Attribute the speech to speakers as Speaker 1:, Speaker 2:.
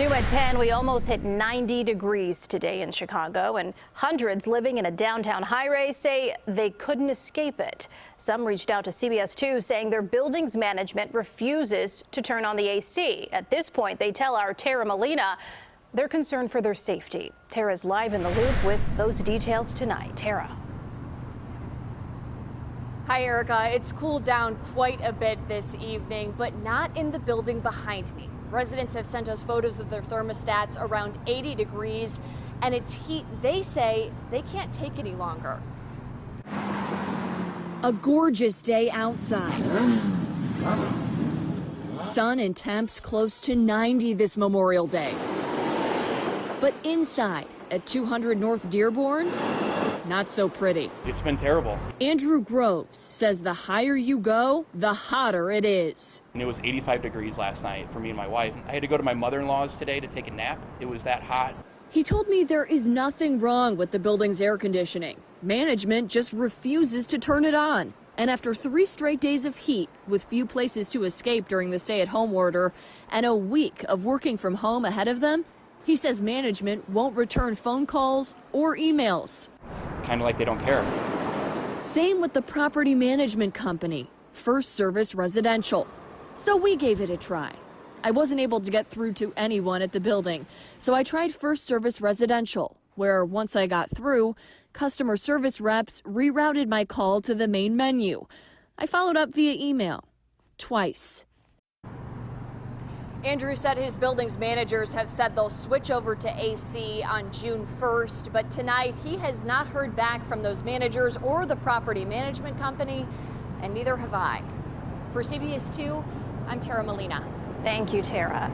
Speaker 1: New at 10, we almost hit 90 degrees today in Chicago, and hundreds living in a downtown high-rise say they couldn't escape it. Some reached out to CBS 2 saying their building's management refuses to turn on the AC. At this point, they tell our Tara Molina they're concerned for their safety. Tara's live in the loop with those details tonight. Tara.
Speaker 2: Hi, Erica. It's cooled down quite a bit this evening, but not in the building behind me. Residents have sent us photos of their thermostats around 80 degrees, and it's heat they say they can't take any longer. A gorgeous day outside. Sun and temps close to 90 this Memorial Day. But inside at 200 North Dearborn, not so pretty.
Speaker 3: It's been terrible.
Speaker 2: Andrew Groves says the higher you go, the hotter it is.
Speaker 3: And it was 85 degrees last night for me and my wife. I had to go to my mother-in-law's today to take a nap. It was that hot.
Speaker 2: He told me there is nothing wrong with the building's air conditioning. Management just refuses to turn it on. And after 3 straight days of heat, with few places to escape during the stay-at-home order, and a week of working from home ahead of them, he says management won't return phone calls or emails.
Speaker 3: It's kind of like they don't care.
Speaker 2: Same with the property management company, First Service Residential. So we gave it a try. I wasn't able to get through to anyone at the building, so I tried First Service Residential, where once I got through, customer service reps rerouted my call to the main menu. I followed up via email twice. Andrew said his building's managers have said they'll switch over to AC on June 1st, but tonight he has not heard back from those managers or the property management company, and neither have I. For CBS 2, I'm Tara Molina.
Speaker 1: Thank you, Tara.